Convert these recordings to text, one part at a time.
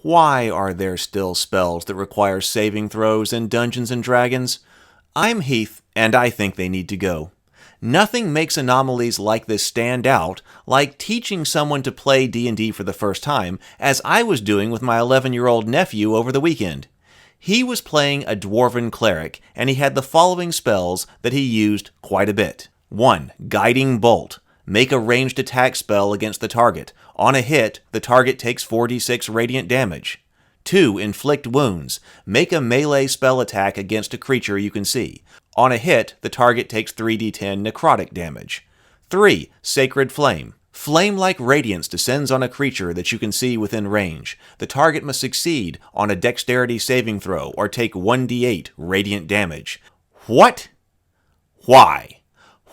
Why are there still spells that require saving throws in Dungeons & Dragons? I'm Heath, and I think they need to go. Nothing makes anomalies like this stand out like teaching someone to play D&D for the first time, as I was doing with my 11-year-old nephew over the weekend. He was playing a dwarven cleric, and he had the following spells that he used quite a bit. 1. Guiding Bolt. Make a ranged attack spell against the target. On a hit, the target takes 4d6 radiant damage. 2. Inflict Wounds. Make a melee spell attack against a creature you can see. On a hit, the target takes 3d10 necrotic damage. 3. Sacred Flame. Flame-like radiance descends on a creature that you can see within range. The target must succeed on a dexterity saving throw or take 1d8 radiant damage. What? Why?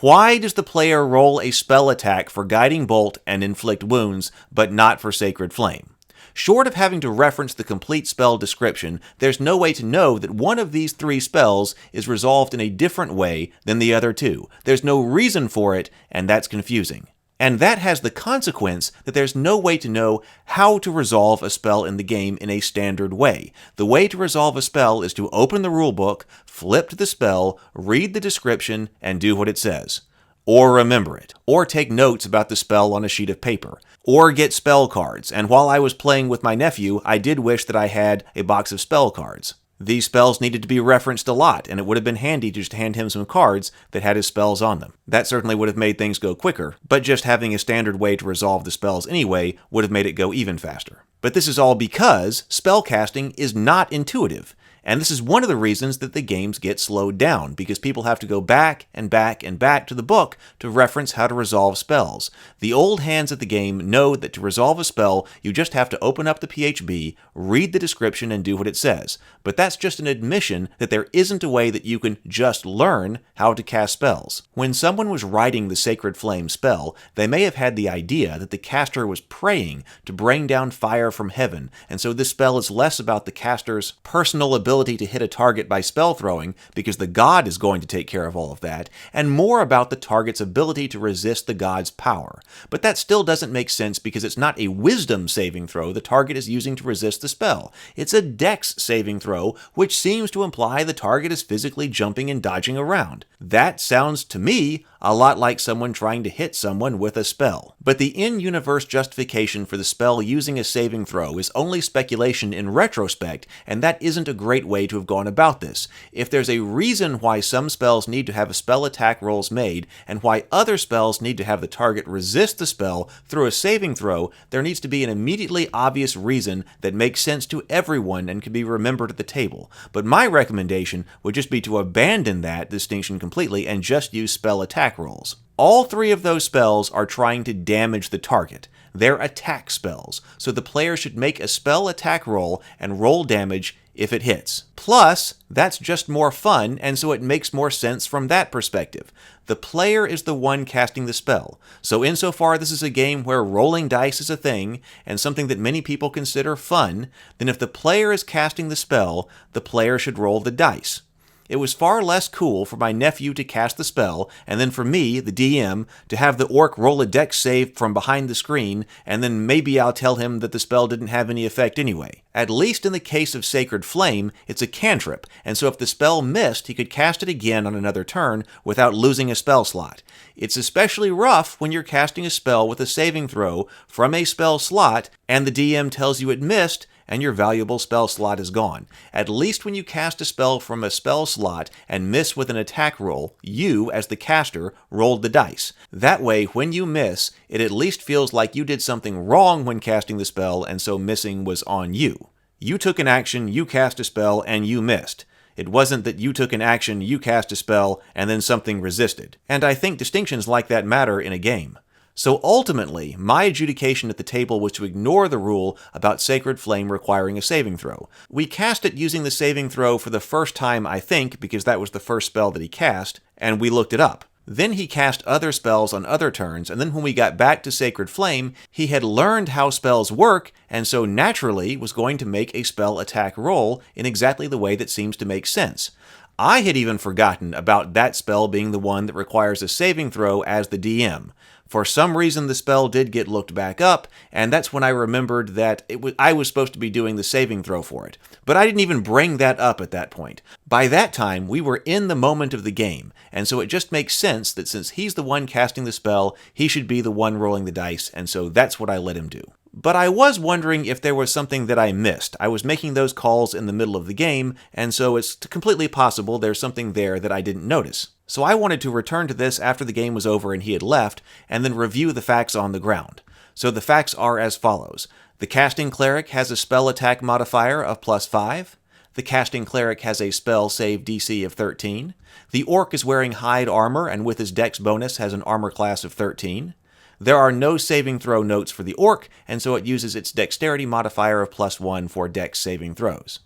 Why does the player roll a spell attack for Guiding Bolt and Inflict Wounds, but not for Sacred Flame? Short of having to reference the complete spell description, there's no way to know that one of these 3 spells is resolved in a different way than the other 2. There's no reason for it, and that's confusing. And that has the consequence that there's no way to know how to resolve a spell in the game in a standard way. The way to resolve a spell is to open the rulebook, flip to the spell, read the description, and do what it says. Or remember it. Or take notes about the spell on a sheet of paper. Or get spell cards, and while I was playing with my nephew, I did wish that I had a box of spell cards. These spells needed to be referenced a lot, and it would have been handy to just hand him some cards that had his spells on them. That certainly would have made things go quicker, but just having a standard way to resolve the spells anyway would have made it go even faster. But this is all because spellcasting is not intuitive. And this is one of the reasons that the games get slowed down, because people have to go back and back and back to the book to reference how to resolve spells. The old hands at the game know that to resolve a spell, you just have to open up the PHB, read the description, and do what it says. But that's just an admission that there isn't a way that you can just learn how to cast spells. When someone was writing the Sacred Flame spell, they may have had the idea that the caster was praying to bring down fire from heaven, and so this spell is less about the caster's personal ability to hit a target by spell throwing, because the god is going to take care of all of that, and more about the target's ability to resist the god's power. But that still doesn't make sense because it's not a wisdom saving throw the target is using to resist the spell. It's a dex saving throw, which seems to imply the target is physically jumping and dodging around. That sounds to me a lot like someone trying to hit someone with a spell. But the in-universe justification for the spell using a saving throw is only speculation in retrospect, and that isn't a great way to have gone about this. If there's a reason why some spells need to have spell attack rolls made, and why other spells need to have the target resist the spell through a saving throw, there needs to be an immediately obvious reason that makes sense to everyone and can be remembered at the table. But my recommendation would just be to abandon that distinction completely and just use spell attack rolls. All 3 of those spells are trying to damage the target. They're attack spells, so the player should make a spell attack roll and roll damage if it hits. Plus, that's just more fun, and so it makes more sense from that perspective. The player is the one casting the spell, so insofar this is a game where rolling dice is a thing, and something that many people consider fun, then if the player is casting the spell, the player should roll the dice. It was far less cool for my nephew to cast the spell, and then for me, the DM, to have the orc roll a dex save from behind the screen, and then maybe I'll tell him that the spell didn't have any effect anyway. At least in the case of Sacred Flame, it's a cantrip, and so if the spell missed, he could cast it again on another turn without losing a spell slot. It's especially rough when you're casting a spell with a saving throw from a spell slot, and the DM tells you it missed, and your valuable spell slot is gone. At least when you cast a spell from a spell slot and miss with an attack roll, you, as the caster, rolled the dice. That way, when you miss, it at least feels like you did something wrong when casting the spell, and so missing was on you. You took an action, you cast a spell, and you missed. It wasn't that you took an action, you cast a spell, and then something resisted. And I think distinctions like that matter in a game. So ultimately, my adjudication at the table was to ignore the rule about Sacred Flame requiring a saving throw. We cast it using the saving throw for the first time, I think, because that was the first spell that he cast, and we looked it up. Then he cast other spells on other turns, and then when we got back to Sacred Flame, he had learned how spells work, and so naturally was going to make a spell attack roll in exactly the way that seems to make sense. I had even forgotten about that spell being the one that requires a saving throw as the DM. For some reason, the spell did get looked back up, and that's when I remembered that I was supposed to be doing the saving throw for it. But I didn't even bring that up at that point. By that time, we were in the moment of the game, and so it just makes sense that since he's the one casting the spell, he should be the one rolling the dice, and so that's what I let him do. But I was wondering if there was something that I missed. I was making those calls in the middle of the game, and so it's completely possible there's something there that I didn't notice. So I wanted to return to this after the game was over and he had left, and then review the facts on the ground. So the facts are as follows. The casting cleric has a spell attack modifier of +5. The casting cleric has a spell save DC of 13. The orc is wearing hide armor and with his dex bonus has an armor class of 13. There are no saving throw notes for the orc, and so it uses its dexterity modifier of +1 for dex saving throws.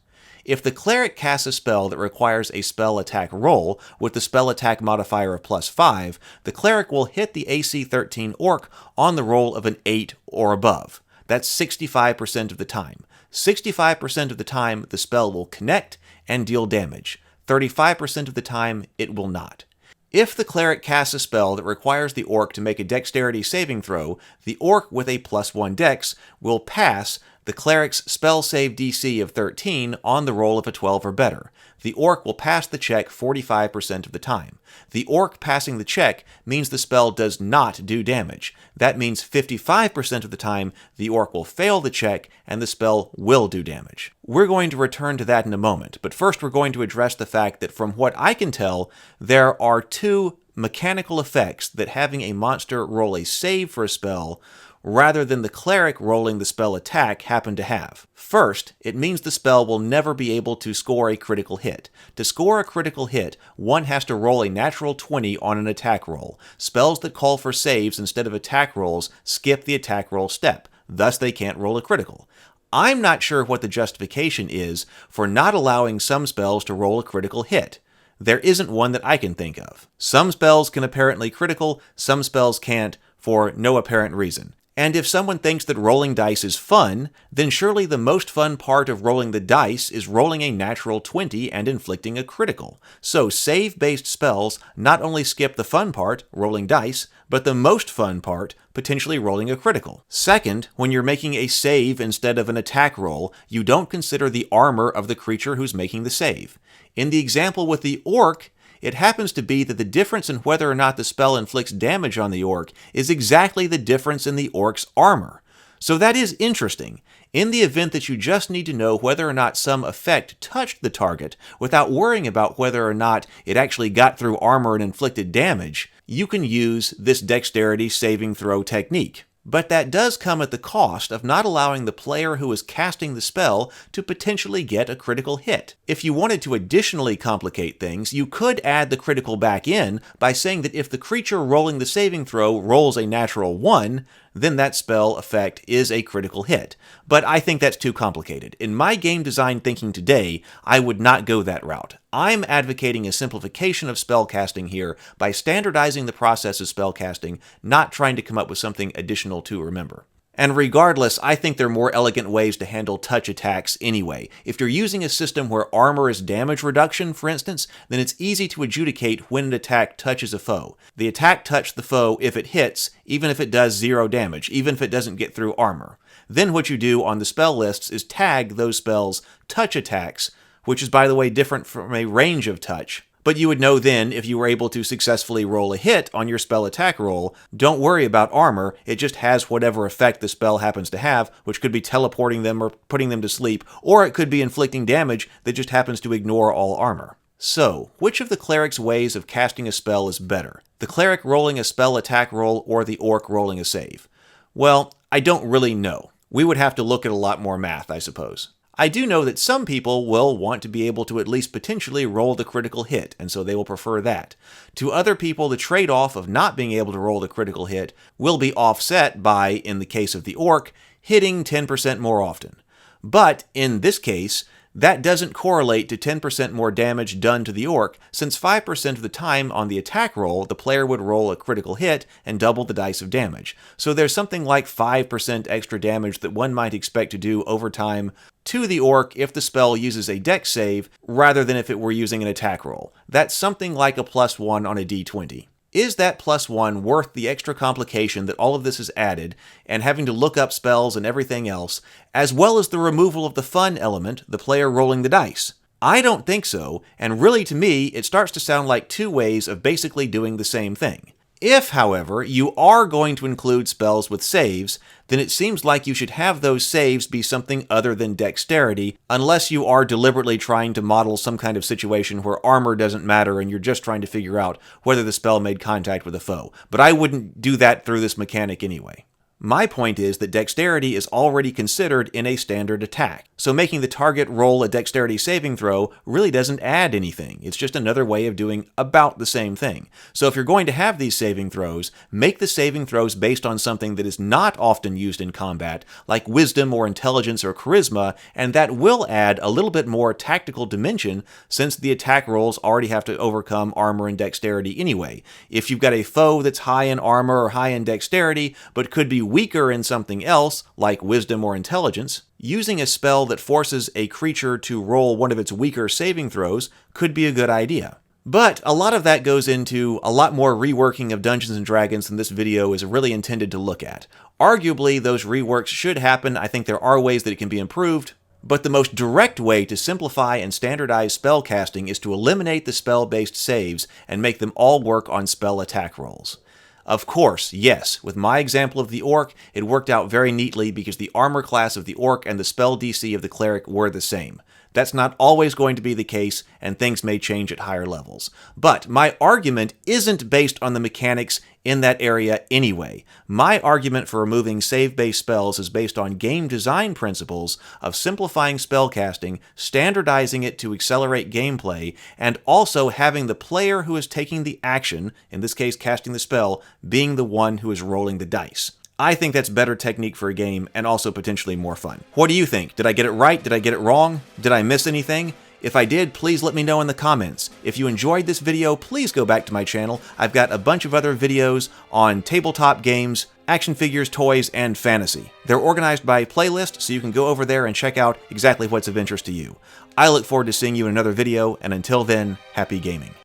If the cleric casts a spell that requires a spell attack roll with the spell attack modifier of +5, the cleric will hit the AC 13 orc on the roll of an 8 or above. That's 65% of the time. 65% of the time, the spell will connect and deal damage. 35% of the time, it will not. If the cleric casts a spell that requires the orc to make a dexterity saving throw, the orc with a +1 dex will pass the cleric's spell save DC of 13 on the roll of a 12 or better. The orc will pass the check 45% of the time. The orc passing the check means the spell does not do damage. That means 55% of the time the orc will fail the check and the spell will do damage. We're going to return to that in a moment, but first we're going to address the fact that from what I can tell, there are two mechanical effects that having a monster roll a save for a spell rather than the cleric rolling the spell attack happen to have. First, it means the spell will never be able to score a critical hit. To score a critical hit, one has to roll a natural 20 on an attack roll. Spells that call for saves instead of attack rolls skip the attack roll step, thus they can't roll a critical. I'm not sure what the justification is for not allowing some spells to roll a critical hit. There isn't one that I can think of. Some spells can apparently critical, some spells can't, for no apparent reason. And if someone thinks that rolling dice is fun, then surely the most fun part of rolling the dice is rolling a natural 20 and inflicting a critical. So save-based spells not only skip the fun part, rolling dice, but the most fun part, potentially rolling a critical. Second, when you're making a save instead of an attack roll, you don't consider the armor of the creature who's making the save. In the example with the orc, it happens to be that the difference in whether or not the spell inflicts damage on the orc is exactly the difference in the orc's armor. So that is interesting. In the event that you just need to know whether or not some effect touched the target without worrying about whether or not it actually got through armor and inflicted damage, you can use this dexterity saving throw technique. But that does come at the cost of not allowing the player who is casting the spell to potentially get a critical hit. If you wanted to additionally complicate things, you could add the critical back in by saying that if the creature rolling the saving throw rolls a natural 1, then that spell effect is a critical hit. But I think that's too complicated. In my game design thinking today, I would not go that route. I'm advocating a simplification of spellcasting here by standardizing the process of spellcasting, not trying to come up with something additional to remember. And regardless, I think there are more elegant ways to handle touch attacks anyway. If you're using a system where armor is damage reduction, for instance, then it's easy to adjudicate when an attack touches a foe. The attack touched the foe if it hits, even if it does 0 damage, even if it doesn't get through armor. Then what you do on the spell lists is tag those spells touch attacks, which is, by the way, different from a range of touch. But you would know then if you were able to successfully roll a hit on your spell attack roll. Don't worry about armor, it just has whatever effect the spell happens to have, which could be teleporting them or putting them to sleep, or it could be inflicting damage that just happens to ignore all armor. So, which of the cleric's ways of casting a spell is better? The cleric rolling a spell attack roll or the orc rolling a save? Well, I don't really know. We would have to look at a lot more math, I suppose. I do know that some people will want to be able to at least potentially roll the critical hit, and so they will prefer that. To other people, the trade-off of not being able to roll the critical hit will be offset by, in the case of the orc, hitting 10% more often. But, in this case, that doesn't correlate to 10% more damage done to the orc, since 5% of the time on the attack roll, the player would roll a critical hit and double the dice of damage. So there's something like 5% extra damage that one might expect to do over time to the orc if the spell uses a dex save rather than if it were using an attack roll. That's something like a +1 on a d20. Is that +1 worth the extra complication that all of this has added, and having to look up spells and everything else, as well as the removal of the fun element, the player rolling the dice? I don't think so, and really to me, it starts to sound like two ways of basically doing the same thing. If, however, you are going to include spells with saves, then it seems like you should have those saves be something other than dexterity, unless you are deliberately trying to model some kind of situation where armor doesn't matter and you're just trying to figure out whether the spell made contact with a foe. But I wouldn't do that through this mechanic anyway. My point is that dexterity is already considered in a standard attack, so making the target roll a dexterity saving throw really doesn't add anything. It's just another way of doing about the same thing. So if you're going to have these saving throws, make the saving throws based on something that is not often used in combat, like wisdom or intelligence or charisma, and that will add a little bit more tactical dimension since the attack rolls already have to overcome armor and dexterity anyway. If you've got a foe that's high in armor or high in dexterity, but could be weaker in something else, like wisdom or intelligence, using a spell that forces a creature to roll one of its weaker saving throws could be a good idea. But a lot of that goes into a lot more reworking of Dungeons & Dragons than this video is really intended to look at. Arguably, those reworks should happen. I think there are ways that it can be improved, but the most direct way to simplify and standardize spellcasting is to eliminate the spell-based saves and make them all work on spell attack rolls. Of course, yes, with my example of the orc, it worked out very neatly because the armor class of the orc and the spell DC of the cleric were the same. That's not always going to be the case, and things may change at higher levels. But my argument isn't based on the mechanics in that area anyway. My argument for removing save-based spells is based on game design principles of simplifying spellcasting, standardizing it to accelerate gameplay, and also having the player who is taking the action, in this case casting the spell, being the one who is rolling the dice. I think that's better technique for a game and also potentially more fun. What do you think? Did I get it right? Did I get it wrong? Did I miss anything? If I did, please let me know in the comments. If you enjoyed this video, please go back to my channel. I've got a bunch of other videos on tabletop games, action figures, toys, and fantasy. They're organized by playlist, so you can go over there and check out exactly what's of interest to you. I look forward to seeing you in another video, and until then, happy gaming.